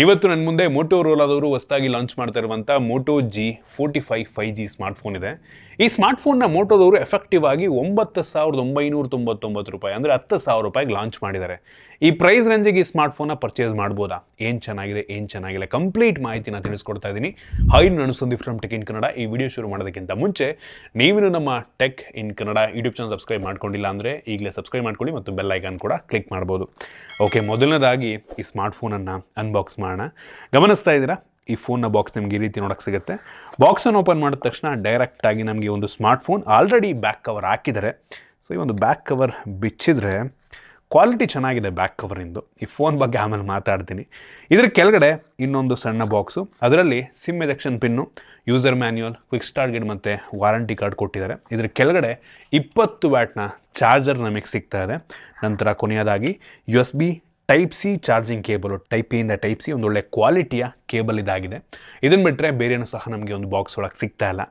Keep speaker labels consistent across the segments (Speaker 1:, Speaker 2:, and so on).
Speaker 1: ಇವತ್ತು ನನ್ನ ಮುಂದೆ ಮೋಟೋರೋಲಾದವರು ಹೊಸದಾಗಿ ಲಾಂಚ್ ಮಾಡ್ತಾ ಇರುವಂಥ ಮೋಟೋ G45 5G ಸ್ಮಾರ್ಟ್ಫೋನ್ ಇದೆ. ಈ ಸ್ಮಾರ್ಟ್ಫೋನ್ನ ಮೋಟೋದವರು ಎಫೆಕ್ಟಿವ್ ಆಗಿ 9,999 ರೂಪಾಯಿ ಅಂದರೆ 10,000 ರೂಪಾಯಿಗೆ ಲಾಂಚ್ ಮಾಡಿದ್ದಾರೆ. ಈ ಪ್ರೈಸ್ ರೇಂಜಿಗೆ ಈ ಸ್ಮಾರ್ಟ್ಫೋನ್ನ ಪರ್ಚೇಸ್ ಮಾಡ್ಬೋದಾ, ಏನು ಚೆನ್ನಾಗಿದೆ ಏನು ಚೆನ್ನಾಗಿಲ್ಲ ಕಂಪ್ಲೀಟ್ ಮಾಹಿತಿನ ತಿಳಿಸ್ಕೊಡ್ತಾ ಇದ್ದೀನಿ. ಹಾಯ್, ನಾನು Sandeep from tech in Kannada. ಈ ವಿಡಿಯೋ ಶುರು ಮಾಡೋದಕ್ಕಿಂತ ಮುಂಚೆ ನೀವಿನ್ನು ನಮ್ಮ tech in Kannada YouTube channel subscribe ಮಾಡ್ಕೊಂಡಿಲ್ಲ ಅಂದರೆ ಈಗಲೇ ಸಬ್ಸ್ಕ್ರೈಬ್ ಮಾಡ್ಕೊಳ್ಳಿ ಮತ್ತು ಬೆಲ್ ಐಕಾನ್ ಕೂಡ ಕ್ಲಿಕ್ ಮಾಡ್ಬೋದು. ಓಕೆ, ಮೊದಲನೇದಾಗಿ ಈ ಸ್ಮಾರ್ಟ್ಫೋನನ್ನು ಅನ್ಬಾಕ್ಸ್ ಮಾಡೋಣ. ಗಮನಿಸ್ತಾ ಇದ್ದೀರಾ, ಈ ಫೋನ್ನ ಬಾಕ್ಸ್ ನಿಮಗೆ ಈ ರೀತಿ ನೋಡೋಕ್ಕೆ ಸಿಗುತ್ತೆ. ಬಾಕ್ಸನ್ನು ಓಪನ್ ಮಾಡಿದ ತಕ್ಷಣ ಡೈರೆಕ್ಟಾಗಿ ನಮಗೆ ಒಂದು ಸ್ಮಾರ್ಟ್ಫೋನ್ ಆಲ್ರೆಡಿ ಬ್ಯಾಕ್ ಕವರ್ ಹಾಕಿದ್ದಾರೆ. ಸೊ ಈ ಒಂದು ಬ್ಯಾಕ್ ಕವರ್ ಬಿಚ್ಚಿದ್ರೆ ಕ್ವಾಲಿಟಿ ಚೆನ್ನಾಗಿದೆ ಬ್ಯಾಕ್ ಕವರಿಂದು. ಈ ಫೋನ್ ಬಗ್ಗೆ ಆಮೇಲೆ ಮಾತಾಡ್ತೀನಿ. ಇದ್ರ ಕೆಳಗಡೆ ಇನ್ನೊಂದು ಸಣ್ಣ ಬಾಕ್ಸು, ಅದರಲ್ಲಿ sim ejection pin, user manual, quick start guide ಮತ್ತು ವಾರಂಟಿ ಕಾರ್ಡ್ ಕೊಟ್ಟಿದ್ದಾರೆ. ಇದ್ರ ಕೆಳಗಡೆ 20 ವ್ಯಾಟ್ನ ಚಾರ್ಜರ್ ನಮಗೆ ಸಿಗ್ತಾ ಇದೆ. ನಂತರ ಕೊನೆಯದಾಗಿ USB Type-C charging cable, type A ಇಂದ Type-C ಒಂದು ಒಳ್ಳೆ ಕ್ವಾಲಿಟಿಯ ಕೇಬಲ್ ಇದಾಗಿದೆ. ಇದನ್ನು ಬಿಟ್ಟರೆ ಬೇರೆಯೂ ಸಹ ನಮಗೆ ಒಂದು ಬಾಕ್ಸ್ ಒಳಗೆ ಸಿಗ್ತಾ ಇಲ್ಲ.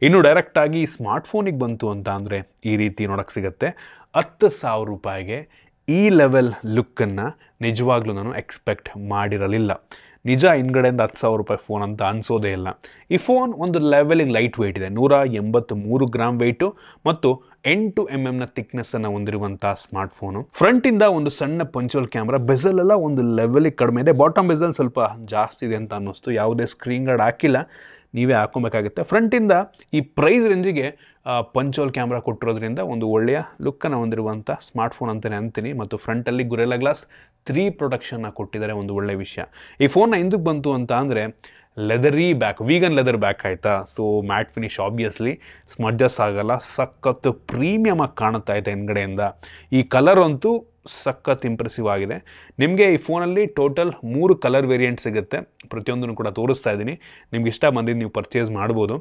Speaker 1: ಇನ್ನು ಡೈರೆಕ್ಟಾಗಿ ಸ್ಮಾರ್ಟ್ಫೋನಿಗೆ ಬಂತು ಅಂತ ಅಂದರೆ ಈ ರೀತಿ ನೋಡೋಕ್ಕೆ ಸಿಗುತ್ತೆ. 10,000 ರೂಪಾಯಿಗೆ ಈ ಲೆವೆಲ್ ಲುಕ್ಕನ್ನು ನಿಜವಾಗ್ಲೂ ನಾನು ಎಕ್ಸ್ಪೆಕ್ಟ್ ಮಾಡಿರಲಿಲ್ಲ. ನಿಜ, ಹಿಂದ್ಗಡೆಯಿಂದ 10,000 ರೂಪಾಯಿ ಫೋನ್ ಅಂತ ಅನಿಸೋದೇ ಇಲ್ಲ. ಈ ಫೋನ್ ಒಂದು ಲೆವೆಲಿಗೆ ಲೈಟ್ ವೆಯ್ಟ್ ಇದೆ, 183 ಗ್ರಾಮ್ ವೆಯ್ಟು ಮತ್ತು 8 mm ಥಿಕ್ನೆಸ್ಸನ್ನು ಹೊಂದಿರುವಂಥ ಸ್ಮಾರ್ಟ್ಫೋನು. ಫ್ರಂಟಿಂದ ಒಂದು ಸಣ್ಣ ಪಂಚೋಲ್ ಕ್ಯಾಮ್ರಾ, ಬೆಸಲ್ ಎಲ್ಲ ಒಂದು ಲೆವೆಲಿಗೆ ಕಡಿಮೆ ಇದೆ. ಬಾಟಮ್ ಬೆಸಲ್ ಸ್ವಲ್ಪ ಜಾಸ್ತಿ ಇದೆ ಅಂತ ಅನ್ನಿಸ್ತು. ಯಾವುದೇ ಸ್ಕ್ರೀನ್ ಗಾರ್ಡ್ ಹಾಕಿಲ್ಲ, ನೀವೇ ಹಾಕೊಬೇಕಾಗುತ್ತೆ. ಫ್ರಂಟಿಂದ ಈ ಪ್ರೈಸ್ ರೇಂಜಿಗೆ ಪಂಚೋಲ್ ಕ್ಯಾಮ್ರಾ ಕೊಟ್ಟಿರೋದ್ರಿಂದ ಒಂದು ಒಳ್ಳೆಯ ಲುಕ್ಕನ್ನು ಹೊಂದಿರುವಂಥ ಸ್ಮಾರ್ಟ್ಫೋನ್ ಅಂತಲೇ ಅಂತೀನಿ. ಮತ್ತು ಫ್ರಂಟಲ್ಲಿ ಗುರೆಲ್ಲಾ ಗ್ಲಾಸ್ 3 ಪ್ರೊಟೆಕ್ಷನ್ನ ಕೊಟ್ಟಿದ್ದಾರೆ, ಒಂದು ಒಳ್ಳೆಯ ವಿಷಯ. ಈ ಫೋನ್ನ ಹಿಂದಕ್ಕೆ ಬಂತು ಅಂತ ಅಂದರೆ ಲೆದರಿ ಬ್ಯಾಕ್, ವೀಗನ್ ಲೆದರ್ ಬ್ಯಾಕ್ ಆಯಿತಾ. So mat finish, obviously smudges ಆಗಲ್ಲ, ಸಖತ್ತು ಪ್ರೀಮಿಯಮ್ ಆಗಿ ಕಾಣುತ್ತಾ ಇದೆ ಹಿಂದ್ಗಡೆಯಿಂದ. ಈ ಕಲರ್ ಅಂತೂ ಸಖತ್ ಇಂಪ್ರೆಸಿವ್ ಆಗಿದೆ. ನಿಮಗೆ ಈ ಫೋನಲ್ಲಿ ಟೋಟಲ್ 3 ಕಲರ್ ವೇರಿಯಂಟ್ ಸಿಗುತ್ತೆ. ಪ್ರತಿಯೊಂದನ್ನು ಕೂಡ ತೋರಿಸ್ತಾ ಇದ್ದೀನಿ. ನಿಮ್ಗೆ ಇಷ್ಟ ಬಂದಿದ್ದು ನೀವು ಪರ್ಚೇಸ್ ಮಾಡ್ಬೋದು.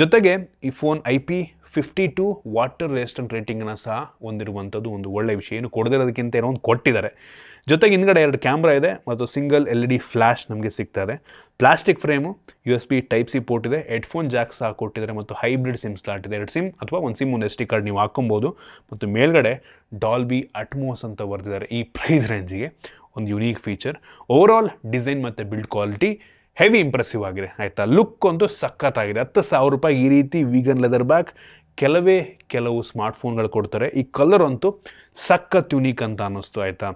Speaker 1: ಜೊತೆಗೆ ಈ ಫೋನ್ IP52 ವಾಟರ್ ರೆಸಿಸ್ಟೆಂಟ್ ರೇಟಿಂಗನ್ನು ಸಹ ಹೊಂದಿರುವಂಥದ್ದು ಒಂದು ಒಳ್ಳೆಯ ವಿಷಯ. ಏನು ಕೊಡದಿರೋದಕ್ಕಿಂತ ಏನೋ ಒಂದು ಕೊಟ್ಟಿದ್ದಾರೆ. ಜೊತೆಗೆ ಹಿಂದ್ಗಡೆ 2 ಕ್ಯಾಮ್ರಾ ಇದೆ ಮತ್ತು ಸಿಂಗಲ್ LED ಫ್ಲ್ಯಾಶ್ ನಮಗೆ ಸಿಗ್ತಾ ಇದೆ. Plastic frame, USB Type-C port ಇದೆ, ಹೆಡ್ಫೋನ್ ಜಾಕ್ ಸಹ ಕೊಟ್ಟಿದ್ದಾರೆ ಮತ್ತು ಹೈಬ್ರಿಡ್ ಸಿಮ್ ಸ್ಲಾಟ್ ಇದೆ. 2 ಸಿಮ್ ಅಥವಾ 1 ಸಿಮ್, 1 SD ಕಾರ್ಡ್ ನೀವು ಹಾಕೊಬೋದು. ಮತ್ತು ಮೇಲ್ಗಡೆ ಡಾಲ್ಬಿ ಅಟ್ಮೋಸ್ ಅಂತ ಬರೆದಿದ್ದಾರೆ. ಈ ಪ್ರೈಸ್ ರೇಂಜಿಗೆ ಒಂದು ಯುನೀಕ್ ಫೀಚರ್. ಓವರಾಲ್ ಡಿಸೈನ್ ಮತ್ತು ಬಿಲ್ಡ್ ಕ್ವಾಲಿಟಿ ಹೆವಿ ಇಂಪ್ರೆಸಿವ್ ಆಗಿದೆ ಆಯಿತಾ. ಲುಕ್ ಅಂತೂ ಸಖತ್ತಾಗಿದೆ. 10,000 ರೂಪಾಯಿ ಈ ರೀತಿ ವೀಗನ್ ಲೆದರ್ ಬ್ಯಾಗ್ ಕೆಲವು ಸ್ಮಾರ್ಟ್ಫೋನ್ಗಳು ಕೊಡ್ತಾರೆ. ಈ ಕಲರ್ ಅಂತೂ ಸಖತ್ ಯುನೀಕ್ ಅಂತ ಅನ್ನಿಸ್ತು ಆಯಿತಾ.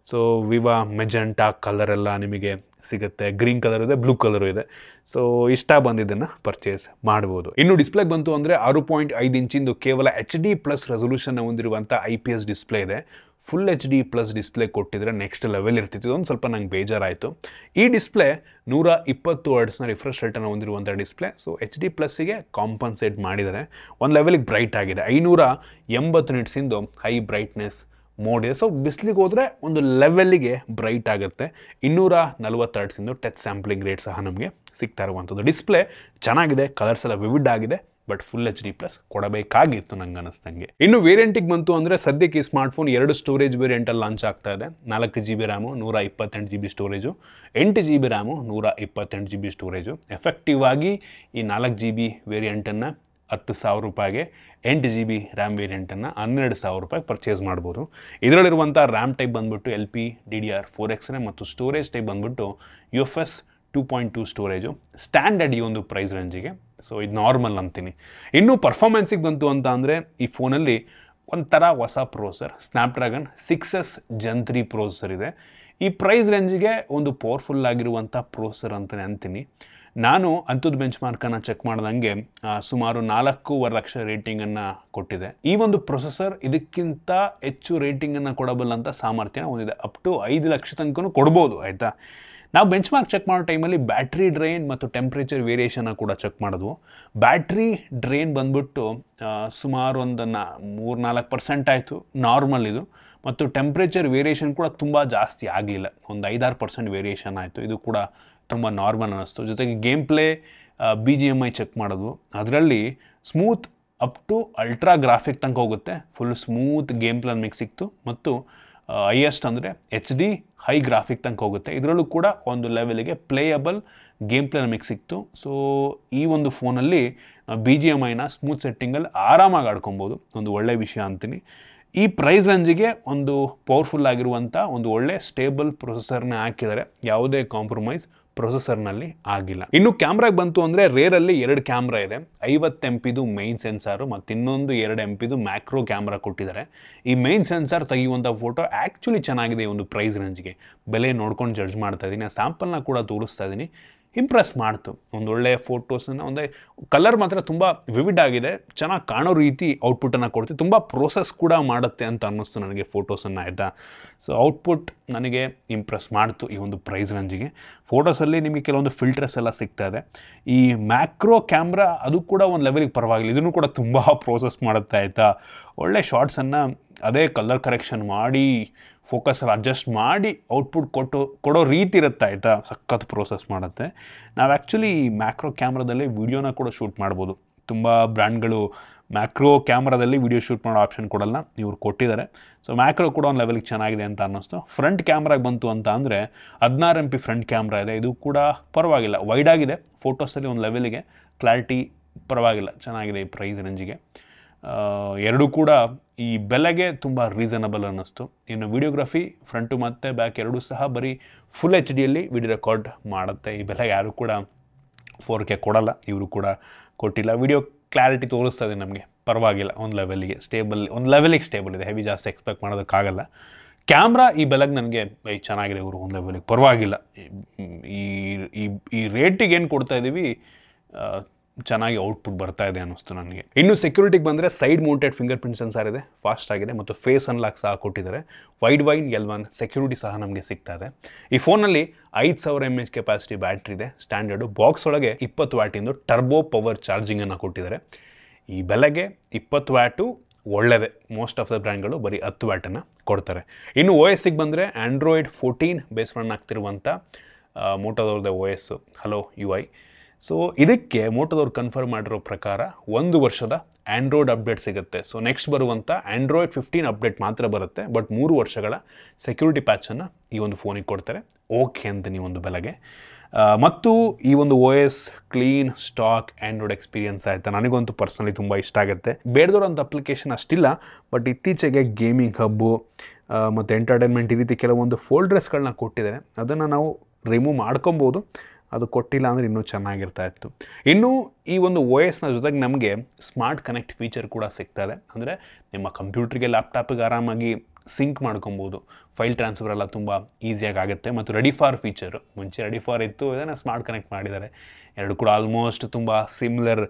Speaker 1: ಸೊ ವಿವಾ ಮೆಜೆಂಟಾ ಕಲರೆಲ್ಲ ನಿಮಗೆ ಸಿಗುತ್ತೆ. ಗ್ರೀನ್ ಕಲರ್ ಇದೆ, ಬ್ಲೂ ಕಲರು ಇದೆ. ಸೊ ಇಷ್ಟ ಬಂದಿದ್ದನ್ನು ಪರ್ಚೇಸ್ ಮಾಡ್ಬೋದು. ಇನ್ನು ಡಿಸ್ಪ್ಲೇಗೆ ಬಂತು ಅಂದರೆ 6.5 ಇಂಚಿಂದು ಕೇವಲ HD+ ರೆಸೊಲ್ಯೂಷನ್ನ ಹೊಂದಿರುವಂಥ IPS ಡಿಸ್ಪ್ಲೇ ಇದೆ. ಫುಲ್ HD+ ಡಿಸ್ಪ್ಲೇ ಕೊಟ್ಟಿದ್ರೆ ನೆಕ್ಸ್ಟ್ ಲೆವೆಲ್ ಇರ್ತಿತ್ತು. ಇದೊಂದು ಸ್ವಲ್ಪ ನಂಗೆ ಬೇಜಾರಾಯಿತು. ಈ ಡಿಸ್ಪ್ಲೇ 120 ಹರ್ಟ್ಸ್ನ ರಿಫ್ರೆಶ್ ರೇಟನ್ನು ಹೊಂದಿರುವಂಥ ಡಿಸ್ಪ್ಲೇ. ಸೊ HD+ಗೆ ಕಾಂಪನ್ಸೇಟ್ ಮಾಡಿದ್ದಾರೆ. ಒಂದು ಲೆವೆಲಿಗೆ ಬ್ರೈಟ್ ಆಗಿದೆ. 580 ನಿಟ್ಸಿಂದು ಹೈ ಬ್ರೈಟ್ನೆಸ್ ಮೋಡ್ ಇದೆ. ಸೊ ಬಿಸಿಲಿಗೆ ಹೋದರೆ ಒಂದು ಲೆವೆಲ್ಲಿಗೆ ಬ್ರೈಟ್ ಆಗುತ್ತೆ. 240 ಹರ್ಟ್ಸಿಂದು ಟಚ್ ಸ್ಯಾಂಪ್ಲಿಂಗ್ ರೇಟ್ ಸಹ ನಮಗೆ ಸಿಗ್ತಾ ಇರುವಂಥದ್ದು. ಡಿಸ್ಪ್ಲೇ ಚೆನ್ನಾಗಿದೆ, ಕಲರ್ಸ್ ಎಲ್ಲ ವಿವಿಡ್ ಆಗಿದೆ. ಬಟ್ ಫುಲ್ HD+ ಕೊಡಬೇಕಾಗಿತ್ತು ನಂಗೆ ಅನ್ನಿಸ್ದಂಗೆ. ಇನ್ನು ವೇರಿಯಂಟಿಗೆ ಬಂತು ಅಂದರೆ ಸದ್ಯಕ್ಕೆ ಈ ಸ್ಮಾರ್ಟ್ಫೋನ್ 2 ಸ್ಟೋರೇಜ್ ವೇರಿಯಂಟಲ್ಲಿ ಲಾಂಚ್ ಆಗ್ತಾ ಇದೆ. 4GB RAM, 128GB storage, 8GB RAM, 128GB storage. Effective ಆಗಿ ಈ 4GB ವೇರಿಯಂಟನ್ನು 10,000 ರೂಪಾಯಿಗೆ, 8GB ರ್ಯಾಮ್ ವೇರಿಯಂಟನ್ನು 12,000 ರೂಪಾಯಿಗೆ ಪರ್ಚೇಸ್ ಮಾಡ್ಬೋದು. ಇದರಲ್ಲಿರುವಂಥ ರ್ಯಾಮ್ ಟೈಪ್ ಬಂದುಬಿಟ್ಟು LPDDR4X ಮತ್ತು ಸ್ಟೋರೇಜ್ ಟೈಪ್ ಬಂದುಬಿಟ್ಟು UFS 2.2 ಸ್ಟೋರೇಜು. ಸ್ಟ್ಯಾಂಡರ್ಡ್ ಈ ಒಂದು ಪ್ರೈಸ್ ರೇಂಜಿಗೆ. ಸೊ ಇದು ನಾರ್ಮಲ್ ಅಂತೀನಿ. ಇನ್ನು ಪರ್ಫಾರ್ಮೆನ್ಸಿಗೆ ಬಂತು ಅಂತ ಅಂದರೆ ಈ ಫೋನಲ್ಲಿ ಒಂಥರ ಹೊಸ processor, Snapdragon 6S Gen 3 processor ಇದೆ. ಈ ಪ್ರೈಸ್ ರೇಂಜಿಗೆ ಒಂದು ಪವರ್ಫುಲ್ ಆಗಿರುವಂಥ ಪ್ರೋಸೆಸರ್ ಅಂತಲೇ ಅಂತೀನಿ. ನಾನು ಅಂಥದ್ದು ಬೆಂಚ್ ಮಾರ್ಕನ್ನು ಚೆಕ್ ಮಾಡ್ದಂಗೆ ಸುಮಾರು 4.5 ಲಕ್ಷ ರೇಟಿಂಗನ್ನು ಕೊಟ್ಟಿದೆ. ಈ ಒಂದು ಪ್ರೊಸೆಸರ್ ಇದಕ್ಕಿಂತ ಹೆಚ್ಚು ರೇಟಿಂಗನ್ನು ಕೊಡಬಲ್ಲಂಥ ಸಾಮರ್ಥ್ಯ ಹೊಂದಿದೆ. ಅಪ್ ಟು 5 ಲಕ್ಷ ತನಕ ಕೊಡ್ಬೋದು ಆಯಿತಾ. ನಾವು ಬೆಂಚ್ ಮಾರ್ಕ್ ಚೆಕ್ ಮಾಡೋ ಟೈಮಲ್ಲಿ ಬ್ಯಾಟ್ರಿ ಡ್ರೈನ್ ಮತ್ತು ಟೆಂಪ್ರೇಚರ್ ವೇರಿಯೇಷನ್ನ ಕೂಡ ಚೆಕ್ ಮಾಡಿದ್ವು. ಬ್ಯಾಟ್ರಿ ಡ್ರೈನ್ ಬಂದ್ಬಿಟ್ಟು ಸುಮಾರು ಒಂದು 3-4% ಆಯಿತು, ನಾರ್ಮಲ್ ಇದು. ಮತ್ತು ಟೆಂಪ್ರೇಚರ್ ವೇರಿಯೇಷನ್ ಕೂಡ ತುಂಬ ಜಾಸ್ತಿ ಆಗಲಿಲ್ಲ, ಒಂದು 5-6% ವೇರಿಯೇಷನ್ ಆಯಿತು. ಇದು ಕೂಡ ತುಂಬ ನಾರ್ಮಲ್ ಅನ್ನಿಸ್ತು. ಜೊತೆಗೆ ಗೇಮ್ ಪ್ಲೇ BGMI ಚೆಕ್ ಮಾಡಿದ್ವು. ಅದರಲ್ಲಿ smooth up to ultra graphic ತನಕ ಹೋಗುತ್ತೆ. ಫುಲ್ ಸ್ಮೂತ್ ಗೇಮ್ ಪ್ಲೇ ನಮಗೆ ಸಿಕ್ತು. ಮತ್ತು ಹೈಯೆಸ್ಟ್ ಅಂದರೆ HD ಹೈ ಗ್ರಾಫಿಕ್ ತನಕ ಹೋಗುತ್ತೆ. ಇದರಲ್ಲೂ ಕೂಡ ಒಂದು ಲೆವೆಲಿಗೆ ಪ್ಲೇಯಬಲ್ ಗೇಮ್ ಪ್ಲೇ ನಮಗೆ ಸಿಕ್ತು. ಸೊ ಈ ಒಂದು ಫೋನಲ್ಲಿ BGMIನ ಸ್ಮೂತ್ ಸೆಟ್ಟಿಂಗಲ್ಲಿ ಆರಾಮಾಗಿ ಆಡ್ಕೊಬೋದು, ಒಂದು ಒಳ್ಳೆಯ ವಿಷಯ ಅಂತೀನಿ. ಈ ಪ್ರೈಸ್ ರೇಂಜಿಗೆ ಒಂದು ಪವರ್ಫುಲ್ ಆಗಿರುವಂಥ ಒಂದು ಒಳ್ಳೆ ಸ್ಟೇಬಲ್ ಪ್ರೊಸೆಸರ್ನ ಹಾಕಿದ್ದಾರೆ, ಯಾವುದೇ ಕಾಂಪ್ರಮೈಸ್ ಪ್ರೊಸೆಸರ್ನಲ್ಲಿ ಆಗಿಲ್ಲ. ಇನ್ನು ಕ್ಯಾಮ್ರಾಗೆ ಬಂತು ಅಂದರೆ ರೇರಲ್ಲಿ 2 ಕ್ಯಾಮ್ರಾ ಇದೆ, 50 MP ಮೈನ್ ಸೆನ್ಸಾರು ಮತ್ತು ಇನ್ನೊಂದು 2 MP ಮ್ಯಾಕ್ರೋ ಕ್ಯಾಮ್ರಾ ಕೊಟ್ಟಿದ್ದಾರೆ. ಈ ಮೈನ್ ಸೆನ್ಸಾರ್ ತೆಗೆಯುವಂಥ ಫೋಟೋ ಆ್ಯಕ್ಚುಲಿ ಚೆನ್ನಾಗಿದೆ. ಒಂದು ಪ್ರೈಸ್ ರೇಂಜ್ಗೆ ಬೆಲೆ ನೋಡ್ಕೊಂಡು ಜಡ್ಜ್ ಮಾಡ್ತಾ ಇದ್ದೀನಿ. ಆ ಸ್ಯಾಂಪಲ್ನ ಕೂಡ ತೋರಿಸ್ತಾ ಇದ್ದೀನಿ. ಇಂಪ್ರೆಸ್ ಮಾಡ್ತು. ಒಂದೊಳ್ಳೆ ಫೋಟೋಸನ್ನು, ಒಂದೇ ಕಲರ್ ಮಾತ್ರ ತುಂಬ ವಿವಿಡ್ ಆಗಿದೆ, ಚೆನ್ನಾಗಿ ಕಾಣೋ ರೀತಿ ಔಟ್ಪುಟ್ಟನ್ನು ಕೊಡ್ತೀವಿ. ತುಂಬ ಪ್ರೋಸೆಸ್ ಕೂಡ ಮಾಡುತ್ತೆ ಅಂತ ಅನ್ನಿಸ್ತು ನನಗೆ ಫೋಟೋಸನ್ನು, ಆಯಿತಾ. ಸೊ ಔಟ್ಪುಟ್ ನನಗೆ ಇಂಪ್ರೆಸ್ ಮಾಡ್ತು ಈ ಒಂದು ಪ್ರೈಸ್ ರೇಂಜಿಗೆ. ಫೋಟೋಸಲ್ಲಿ ನಿಮಗೆ ಕೆಲವೊಂದು ಫಿಲ್ಟರ್ಸ್ ಎಲ್ಲ ಸಿಗ್ತಾ ಇದೆ. ಈ ಮ್ಯಾಕ್ರೋ ಕ್ಯಾಮ್ರಾ ಅದು ಕೂಡ ಒಂದು ಲೆವೆಲಿಗೆ ಪರವಾಗಿಲ್ಲ, ಇದನ್ನು ಕೂಡ ತುಂಬ ಪ್ರೋಸೆಸ್ ಮಾಡುತ್ತೆ, ಆಯಿತಾ. ಒಳ್ಳೆ ಶಾರ್ಟ್ಸನ್ನು ಅದೇ ಕಲರ್ ಕರೆಕ್ಷನ್ ಮಾಡಿ ಫೋಕಸಲ್ಲಿ ಅಡ್ಜಸ್ಟ್ ಮಾಡಿ ಔಟ್ಪುಟ್ ಕೊಡೋ ರೀತಿ ಇರುತ್ತೆ, ಆಯಿತಾ. ಸಖತ್ ಪ್ರೋಸೆಸ್ ಮಾಡುತ್ತೆ. ನಾವು ಆ್ಯಕ್ಚುಲಿ ಮ್ಯಾಕ್ರೋ ಕ್ಯಾಮ್ರಾದಲ್ಲಿ ವೀಡಿಯೋನ ಕೂಡ ಶೂಟ್ ಮಾಡ್ಬೋದು. ತುಂಬ ಬ್ರ್ಯಾಂಡ್ಗಳು ಮ್ಯಾಕ್ರೋ ಕ್ಯಾಮ್ರಾದಲ್ಲಿ ವೀಡಿಯೋ ಶೂಟ್ ಮಾಡೋ ಆಪ್ಷನ್ ಕೊಡಲ್ಲ, ಇವ್ರು ಕೊಟ್ಟಿದ್ದಾರೆ. ಸೊ ಮ್ಯಾಕ್ರೋ ಕೂಡ ಒಂದು ಲೆವೆಲಿಗೆ ಚೆನ್ನಾಗಿದೆ ಅಂತ ಅನ್ನಿಸ್ತು. ಫ್ರಂಟ್ ಕ್ಯಾಮ್ರಾಗೆ ಬಂತು ಅಂತ ಅಂದರೆ 16 MP ಫ್ರಂಟ್ ಕ್ಯಾಮ್ರಾ ಇದೆ. ಇದು ಕೂಡ ಪರವಾಗಿಲ್ಲ, ವೈಡ್ ಆಗಿದೆ. ಫೋಟೋಸಲ್ಲಿ ಒಂದು ಲೆವೆಲಿಗೆ ಕ್ಲಾರಿಟಿ ಪರವಾಗಿಲ್ಲ, ಚೆನ್ನಾಗಿದೆ ಈ ಪ್ರೈಸ್ ರೇಂಜಿಗೆ. ಎರಡೂ ಕೂಡ ಈ ಬೆಲೆಗೆ ತುಂಬ ರೀಸನಬಲ್ ಅನ್ನಿಸ್ತು. ಇನ್ನು ವಿಡಿಯೋಗ್ರಫಿ ಫ್ರಂಟು ಮತ್ತು ಬ್ಯಾಕ್ ಎರಡೂ ಸಹ ಬರೀ ಫುಲ್ HD ವಿಡಿಯೋ ರೆಕಾರ್ಡ್ ಮಾಡುತ್ತೆ. ಈ ಬೆಲೆಗೆ ಯಾರೂ ಕೂಡ 4K ಕೊಡಲ್ಲ, ಇವರು ಕೂಡ ಕೊಟ್ಟಿಲ್ಲ. ವಿಡಿಯೋ ಕ್ಲಾರಿಟಿ ತೋರಿಸ್ತಾ ಇದೆ ನಮಗೆ, ಪರವಾಗಿಲ್ಲ, ಒಂದು ಲೆವೆಲಿಗೆ ಸ್ಟೇಬಲ್ ಇದೆ. ಹೆವಿ ಜಾಸ್ತಿ ಎಕ್ಸ್ಪೆಕ್ಟ್ ಮಾಡೋದಕ್ಕಾಗಲ್ಲ. ಕ್ಯಾಮ್ರಾ ಈ ಬೆಲೆಗೆ ನನಗೆ ಚೆನ್ನಾಗಿದೆ, ಇವರು ಒಂದು ಲೆವೆಲಿಗೆ ಪರವಾಗಿಲ್ಲ. ಈ ರೇಟಿಗೆ ಏನು ಕೊಡ್ತಾ ಇದ್ದೀವಿ, ಚೆನ್ನಾಗಿ ಔಟ್ಪುಟ್ ಬರ್ತಾ ಇದೆ ಅನ್ನಿಸ್ತು ನನಗೆ. ಇನ್ನು ಸೆಕ್ಯೂರಿಟಿಗೆ ಬಂದರೆ side mounted fingerprint sensor ಇದೆ, ಫಾಸ್ಟ್ ಆಗಿದೆ ಮತ್ತು ಫೇಸ್ ಅನ್ಲಾಕ್ ಸಹ ಕೊಟ್ಟಿದ್ದಾರೆ. ವೈಡ್ L1 ಸೆಕ್ಯೂರಿಟಿ ಸಹ ನಮಗೆ ಸಿಗ್ತಾ ಇದೆ. ಈ ಫೋನಲ್ಲಿ 5000 mAh ಕೆಪಾಸಿಟಿ ಬ್ಯಾಟ್ರಿ ಇದೆ ಸ್ಟ್ಯಾಂಡರ್ಡು. ಬಾಕ್ಸ್ ಒಳಗೆ 20 ವ್ಯಾಟಿಂದು ಟರ್ಬೋ ಪವರ್ ಚಾರ್ಜಿಂಗನ್ನು ಕೊಟ್ಟಿದ್ದಾರೆ. ಈ ಬೆಲೆಗೆ 20 ವ್ಯಾಟು ಒಳ್ಳೆಯದೇ. ಮೋಸ್ಟ್ ಆಫ್ ದ ಬ್ರ್ಯಾಂಡ್ಗಳು ಬರೀ 10 ವ್ಯಾಟನ್ನು ಕೊಡ್ತಾರೆ. ಇನ್ನು OS ಬಂದರೆ Android 14 ಬೇಸ್ ರನ್ ಆಗ್ತಿರುವಂಥ ಮೋಟೋದವ್ರದ್ದು OS ಹಲೋ UI. ಸೊ ಇದಕ್ಕೆ ಮೋಟೋದವ್ರು ಕನ್ಫರ್ಮ್ ಮಾಡಿರೋ ಪ್ರಕಾರ 1 ವರ್ಷದ ಆ್ಯಂಡ್ರಾಯ್ಡ್ ಅಪ್ಡೇಟ್ ಸಿಗುತ್ತೆ. ಸೊ ನೆಕ್ಸ್ಟ್ ಬರುವಂಥ Android 15 ಅಪ್ಡೇಟ್ ಮಾತ್ರ ಬರುತ್ತೆ, ಬಟ್ 3 ವರ್ಷಗಳ ಸೆಕ್ಯೂರಿಟಿ ಪ್ಯಾಚನ್ನು ಈ ಒಂದು ಫೋನಿಗೆ ಕೊಡ್ತಾರೆ. ಓಕೆ ಅಂತೀನಿ ಒಂದು ಬೆಲೆಗೆ. ಮತ್ತು ಈ ಒಂದು OS clean stock Android experience, ಆಯಿತಾ. ನನಗಂತೂ ಪರ್ಸನಲಿ ತುಂಬ ಇಷ್ಟ ಆಗುತ್ತೆ. ಬೇಡದವ್ರಂಥ ಅಪ್ಲಿಕೇಶನ್ ಅಷ್ಟಿಲ್ಲ, ಬಟ್ ಇತ್ತೀಚೆಗೆ ಗೇಮಿಂಗ್ ಹಬ್ಬು ಮತ್ತು ಎಂಟರ್ಟೈನ್ಮೆಂಟ್ ಈ ರೀತಿ ಕೆಲವೊಂದು ಫೋಲ್ಡರ್ಸ್ಗಳನ್ನ ಕೊಟ್ಟಿದ್ದಾರೆ. ಅದನ್ನು ನಾವು ರಿಮೂವ್ ಮಾಡ್ಕೊಬೋದು. ಅದು ಕೊಟ್ಟಿಲ್ಲ ಅಂದರೆ ಇನ್ನೂ ಚೆನ್ನಾಗಿರ್ತಾ ಇತ್ತು. ಇನ್ನು ಈ ಒಂದು OSನ ಜೊತೆಗೆ ನಮಗೆ ಸ್ಮಾರ್ಟ್ ಕನೆಕ್ಟ್ ಫೀಚರ್ ಕೂಡ ಸಿಗ್ತದೆ. ಅಂದರೆ ನಿಮ್ಮ ಕಂಪ್ಯೂಟ್ರಿಗೆ ಲ್ಯಾಪ್ಟಾಪಿಗೆ ಆರಾಮಾಗಿ ಸಿಂಕ್ ಮಾಡ್ಕೊಬೋದು. ಫೈಲ್ ಟ್ರಾನ್ಸ್ಫರ್ ಎಲ್ಲ ತುಂಬ ಈಸಿಯಾಗಿ ಆಗುತ್ತೆ. ಮತ್ತು ರೆಡಿ ಫಾರ್ ಫೀಚರು, ಮುಂಚೆ ರೆಡಿ ಫಾರ್ ಇತ್ತು, ಇದನ್ನು ಸ್ಮಾರ್ಟ್ ಕನೆಕ್ಟ್ ಮಾಡಿದ್ದಾರೆ. ಎರಡು ಕೂಡ ಆಲ್ಮೋಸ್ಟ್ ತುಂಬ ಸಿಮಿಲರ್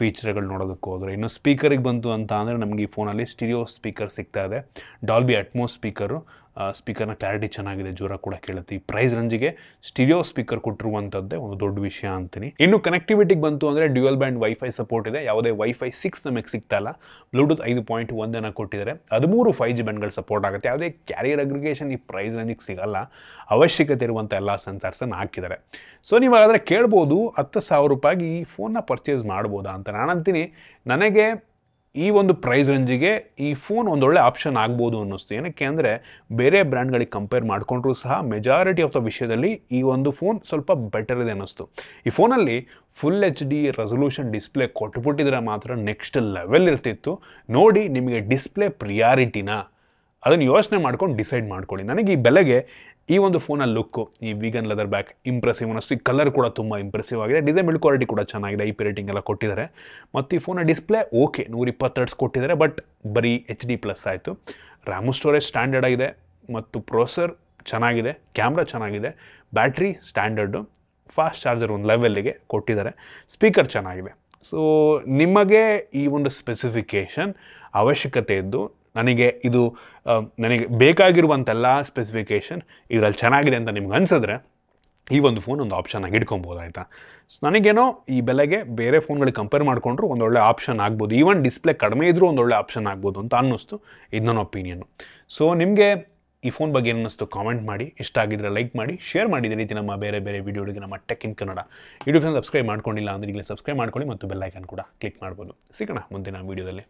Speaker 1: ಫೀಚರ್ಗಳು ನೋಡೋದಕ್ಕೆ ಹೋದರೆ. ಇನ್ನು ಸ್ಪೀಕರಿಗೆ ಬಂತು ಅಂತ ಅಂದರೆ ನಮಗೆ ಈ ಫೋನಲ್ಲಿ ಸ್ಟಿರಿಯೋ ಸ್ಪೀಕರ್ ಸಿಗ್ತಾ ಇದೆ. ಡಾಲ್ಬಿ ಅಟ್ಮೋಸ್ ಸ್ಪೀಕರ್ನ ಕ್ಲಾರಿಟಿ ಚೆನ್ನಾಗಿದೆ, ಜೋರ ಕೂಡ ಕೇಳುತ್ತೆ. ಈ ಪ್ರೈಸ್ ರೇಂಜಿಗೆ ಸ್ಟಿರಿಯೋ ಸ್ಪೀಕರ್ ಕೊಟ್ಟಿರುವಂಥದ್ದೇ ಒಂದು ದೊಡ್ಡ ವಿಷಯ ಅಂತೀನಿ. ಇನ್ನು ಕನೆಕ್ಟಿವಿಟಿಗೆ ಬಂತು ಅಂದರೆ ಡ್ಯುಯಲ್ ಬ್ಯಾಂಡ್ ವೈಫೈ ಸಪೋರ್ಟ್ ಇದೆ. ಯಾವುದೇ ವೈಫೈ 6 ನಮಗೆ ಸಿಗ್ತಾ ಇಲ್ಲ. ಬ್ಲೂಟೂತ್ 5.1 ಕೊಟ್ಟಿದ್ದಾರೆ. 13 5G ಬ್ಯಾಂಡ್ಗಳು ಸಪೋರ್ಟ್ ಆಗುತ್ತೆ. ಯಾವುದೇ ಕ್ಯಾರಿಯರ್ ಅಗ್ರಿಗೇಷನ್ ಈ ಪ್ರೈಸ್ ರೇಂಜಿಗೆ ಸಿಗಲ್ಲ. ಅವಶ್ಯಕತೆ ಇರುವಂಥ ಎಲ್ಲ ಸೆನ್ಸಾರ್ಸನ್ನು ಹಾಕಿದ್ದಾರೆ. ಸೊ ನೀವು ಹಾಗಾದರೆ ಕೇಳ್ಬೋದು, 10,000 ರೂಪಾಯಿಗೆ ಈ ಫೋನ್ನ ಪರ್ಚೇಸ್ ಮಾಡ್ಬೋದಾ ಅಂತ. ನಾನಂತೀನಿ, ನನಗೆ ಈ ಒಂದು ಪ್ರೈಸ್ ರೇಂಜಿಗೆ ಈ ಫೋನ್ ಒಂದೊಳ್ಳೆ ಆಪ್ಷನ್ ಆಗ್ಬೋದು ಅನ್ನಿಸ್ತು. ಏನಕ್ಕೆ ಅಂದರೆ ಬೇರೆ ಬ್ರ್ಯಾಂಡ್ಗಳಿಗೆ ಕಂಪೇರ್ ಮಾಡಿಕೊಂಡ್ರೂ ಸಹ ಮೆಜಾರಿಟಿ ಆಫ್ ದ ವಿಷಯದಲ್ಲಿ ಈ ಒಂದು ಫೋನ್ ಸ್ವಲ್ಪ ಬೆಟರ್ ಇದೆ ಅನ್ನಿಸ್ತು. ಈ ಫೋನಲ್ಲಿ ಫುಲ್ HD ರೆಸೊಲ್ಯೂಷನ್ ಡಿಸ್ಪ್ಲೇ ಕೊಟ್ಬಿಟ್ಟಿದ್ರೆ ಮಾತ್ರ ನೆಕ್ಸ್ಟ್ ಲೆವೆಲ್ ಇರ್ತಿತ್ತು. ನೋಡಿ, ನಿಮಗೆ ಡಿಸ್ಪ್ಲೇ ಪ್ರಿಯಾರಿಟಿನ ಅದನ್ನು ಯೋಚನೆ ಮಾಡ್ಕೊಂಡು ಡಿಸೈಡ್ ಮಾಡ್ಕೊಳ್ಳಿ. ನನಗೆ ಈ ಬೆಲೆಗೆ ಈ ಒಂದು ಫೋನಲ್ಲಿ ಲುಕ್ಕು, ಈ ವೀಗನ್ ಲೆದರ್ ಬ್ಯಾಕ್ ಇಂಪ್ರೆಸಿವ್ ಅನ್ನಿಸ್ತು. ಈ ಕಲರ್ ಕೂಡ ತುಂಬ ಇಂಪ್ರೆಸಿವ್ ಆಗಿದೆ. ಡಿಸೈನ್ ಬಿಲ್ಡ್ ಕ್ವಾಲಿಟಿ ಕೂಡ ಚೆನ್ನಾಗಿದೆ. IP ರೇಟಿಂಗ್ ಎಲ್ಲ ಕೊಟ್ಟಿದ್ದಾರೆ. ಮತ್ತು ಈ ಫೋನ ಡಿಸ್ಪ್ಲೇ ಓಕೆ 120 Hz ಕೊಟ್ಟಿದ್ದಾರೆ, ಬಟ್ ಬರೀ HD+ ಆಯಿತು. ರ್ಯಾಮು ಸ್ಟೋರೇಜ್ ಸ್ಟ್ಯಾಂಡರ್ಡ್ ಆಗಿದೆ ಮತ್ತು ಪ್ರೊಸೆಸರ್ ಚೆನ್ನಾಗಿದೆ, ಕ್ಯಾಮ್ರಾ ಚೆನ್ನಾಗಿದೆ, ಬ್ಯಾಟ್ರಿ ಸ್ಟ್ಯಾಂಡರ್ಡು, ಫಾಸ್ಟ್ ಚಾರ್ಜರ್ ಒಂದು ಲೆವೆಲ್ಲಿಗೆ ಕೊಟ್ಟಿದ್ದಾರೆ, ಸ್ಪೀಕರ್ ಚೆನ್ನಾಗಿದೆ. ಸೊ ನಿಮಗೆ ಈ ಒಂದು ಸ್ಪೆಸಿಫಿಕೇಷನ್ ಅವಶ್ಯಕತೆ ಇದ್ದು ನನಗೆ ಬೇಕಾಗಿರುವಂತೆಲ್ಲ ಸ್ಪೆಸಿಫಿಕೇಷನ್ ಇದರಲ್ಲಿ ಚೆನ್ನಾಗಿದೆ ಅಂತ ನಿಮ್ಗೆ ಅನಿಸಿದ್ರೆ ಈ ಒಂದು ಫೋನ್ ಒಂದು ಆಪ್ಷನ್ ಆಗಿ ಇಟ್ಕೊಬೋದು, ಆಯಿತಾ. ನನಗೇನೋ ಈ ಬೆಲೆಗೆ ಬೇರೆ ಫೋನ್ಗಳಿಗೆ ಕಂಪೇರ್ ಮಾಡಿಕೊಂಡ್ರು ಒಂದೊಳ್ಳೆ ಆಪ್ಷನ್ ಆಗ್ಬೋದು. ಈವನ್ ಡಿಸ್ಪ್ಲೇ ಕಡಿಮೆ ಇದ್ರೂ ಒಂದೊಳ್ಳೆ ಆಪ್ಷನ್ ಆಗ್ಬೋದು ಅಂತ ಅನ್ನಿಸ್ತು. ಇದು ನನ್ನ ಒಪಿನಿಯನ್ನು. ಸೊ ನಿಮಗೆ ಈ ಫೋನ್ ಬಗ್ಗೆ ಏನು ಅನ್ನಿಸ್ತು ಕಾಮೆಂಟ್ ಮಾಡಿ. ಇಷ್ಟ ಆಗಿದ್ರೆ ಲೈಕ್ ಮಾಡಿ, ಶೇರ್ ಮಾಡಿ. ಇದೇ ರೀತಿ ನಮ್ಮ ಬೇರೆ ವಿಡಿಯೋಗಳಿಗೆ ನಮ್ಮ tech in Kannada YouTube channel subscribe ಮಾಡ್ಕೊಂಡಿಲ್ಲ ಅಂದರೆ ಈಗಲೇ ಸಬ್ಸ್ಕ್ರೈಬ್ ಮಾಡ್ಕೊಳ್ಳಿ ಮತ್ತು ಬೆಲ್ ಐಕಾನ್ ಕೂಡ ಕ್ಲಿಕ್ ಮಾಡ್ಬೋದು. ಸಿಗೋಣ ಮುಂದಿನ ವೀಡಿಯೋದಲ್ಲಿ.